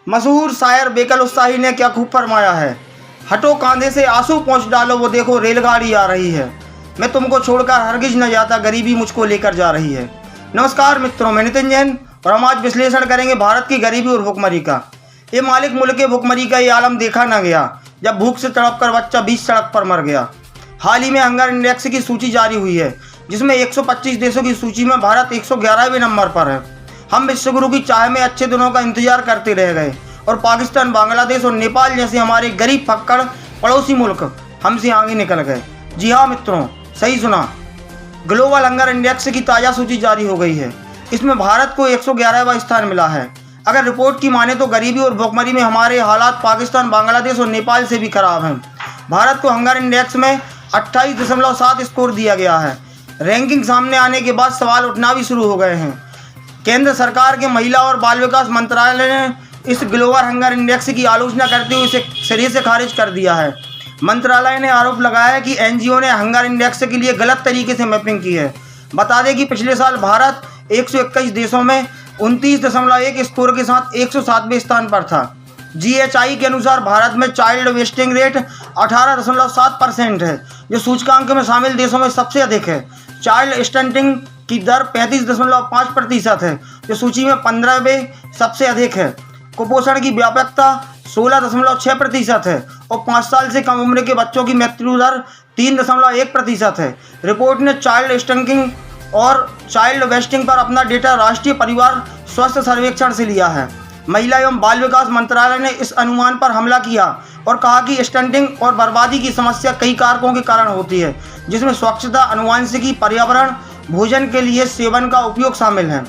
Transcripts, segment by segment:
मशहूर शायर बेकल उत्साही ने क्या खूब फरमाया है, हटो कांधे से आंसू पहुँच डालो, वो देखो रेलगाड़ी आ रही है। मैं तुमको छोड़कर हरगिज न जाता, गरीबी मुझको लेकर जा रही है। नमस्कार मित्रों, मैं नितिन जैन और हम आज विश्लेषण करेंगे भारत की गरीबी और भुखमरी का। ये मालिक मुल्क के भुखमरी का ये आलम देखा न गया जब भूख से तड़प कर बच्चा 20 सड़क पर मर गया। हाल ही में हंगर इंडेक्स की सूची जारी हुई है, जिसमें 125 देशों की सूची में भारत 111वें नंबर पर है। हम विश्वगुरु की चाह में अच्छे दिनों का इंतजार करते रह गए और पाकिस्तान, बांग्लादेश और नेपाल जैसे हमारे गरीब फक्कड़ पड़ोसी मुल्क हमसे आगे निकल गए। जी हाँ मित्रों, सही सुना, ग्लोबल हंगर इंडेक्स की ताज़ा सूची जारी हो गई है। इसमें भारत को 111वां स्थान मिला है। अगर रिपोर्ट की माने तो गरीबी और भुखमरी में हमारे हालात पाकिस्तान, बांग्लादेश और नेपाल से भी खराब हैं। भारत को हंगर इंडेक्स में 28.7 स्कोर दिया गया है। रैंकिंग सामने आने के बाद सवाल उठना भी शुरू हो गए हैं। केंद्र सरकार के महिला और बाल विकास मंत्रालय ने इस ग्लोबल हंगर इंडेक्स की आलोचना करते हुए इसे सिरे से खारिज कर दिया है। मंत्रालय ने आरोप लगाया है कि एनजीओ ने हंगर इंडेक्स के लिए गलत तरीके से मैपिंग की है। बता दें कि पिछले साल भारत 121 देशों में 29.1 स्कोर के साथ 107वें स्थान पर था। GHI के अनुसार भारत में चाइल्ड वेस्टिंग रेट 18.7% है, जो सूचकांक में शामिल देशों में सबसे अधिक है। चाइल्ड स्टंटिंग की दर 35.5% है, जो सूची में 15वें सबसे अधिक है। कुपोषण की व्यापकता 16.6% है और 5 साल से कम उम्र के बच्चों की मृत्यु दर 3.1% है। रिपोर्ट ने चाइल्ड स्टंटिंग और चाइल्ड वेस्टिंग पर अपना डेटा राष्ट्रीय परिवार स्वास्थ्य सर्वेक्षण से लिया है। महिला एवं बाल विकास मंत्रालय ने इस अनुमान पर हमला किया और कहा कि स्टंटिंग और बर्बादी की समस्या कई कारकों के कारण होती है, जिसमें स्वच्छता, आनुवंशिकी, पर्यावरण, भोजन के लिए सेवन का उपयोग शामिल है।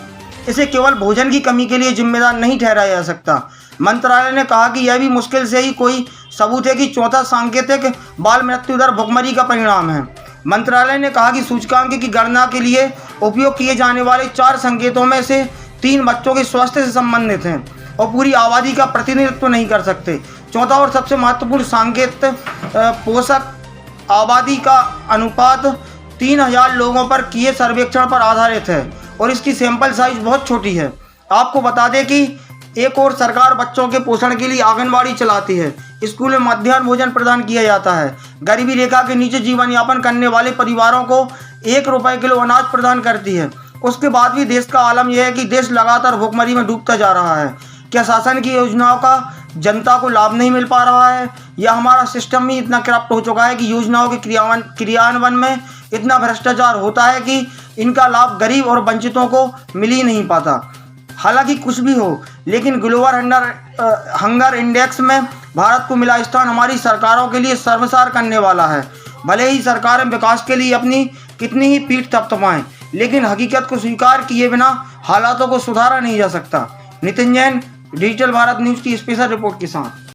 इसे केवल भोजन की कमी के लिए जिम्मेदार नहीं ठहराया जा सकता। मंत्रालय ने कहा कि यह भी मुश्किल से ही कोई सबूत है कि चौथा सांकेतिक बाल मृत्यु दर भुखमरी का परिणाम है। मंत्रालय ने कहा कि सूचकांक की गणना के लिए उपयोग किए जाने वाले 4 संकेतों में से 3 बच्चों के स्वास्थ्य से संबंधित हैं और पूरी आबादी का प्रतिनिधित्व नहीं कर सकते। चौथा और सबसे महत्वपूर्ण संकेत पोषक आबादी का अनुपात 3000 लोगों पर किए सर्वेक्षण पर आधारित है और इसकी सैंपल साइज बहुत छोटी है। आपको बता दें कि एक और सरकार बच्चों के पोषण के लिए आंगनबाड़ी चलाती है। स्कूल में मध्याह्न भोजन प्रदान किया जाता है। गरीबी रेखा के नीचे जीवन यापन करने वाले परिवारों को 1 रुपये किलो अनाज प्रदान करती है। उसके बाद भी देश का आलम यह है कि देश लगातार भुखमरी में डूबता जा रहा है। क्या शासन की योजनाओं का जनता को लाभ नहीं मिल पा रहा है, या हमारा सिस्टम ही इतना करप्ट हो चुका है कि योजनाओं के क्रियान्वयन में इतना भ्रष्टाचार होता है कि इनका लाभ गरीब और वंचितों को मिल ही नहीं पाता। हालांकि कुछ भी हो, लेकिन ग्लोबल हंगर इंडेक्स में भारत को मिला स्थान हमारी सरकारों के लिए शर्मसार करने वाला है। भले ही सरकारें विकास के लिए अपनी कितनी ही पीठ थपथपाएं, लेकिन हकीकत को स्वीकार किए बिना हालातों को सुधारा नहीं जा सकता। नितिन जैन, डिजिटल भारत न्यूज़ की स्पेशल रिपोर्ट के साथ।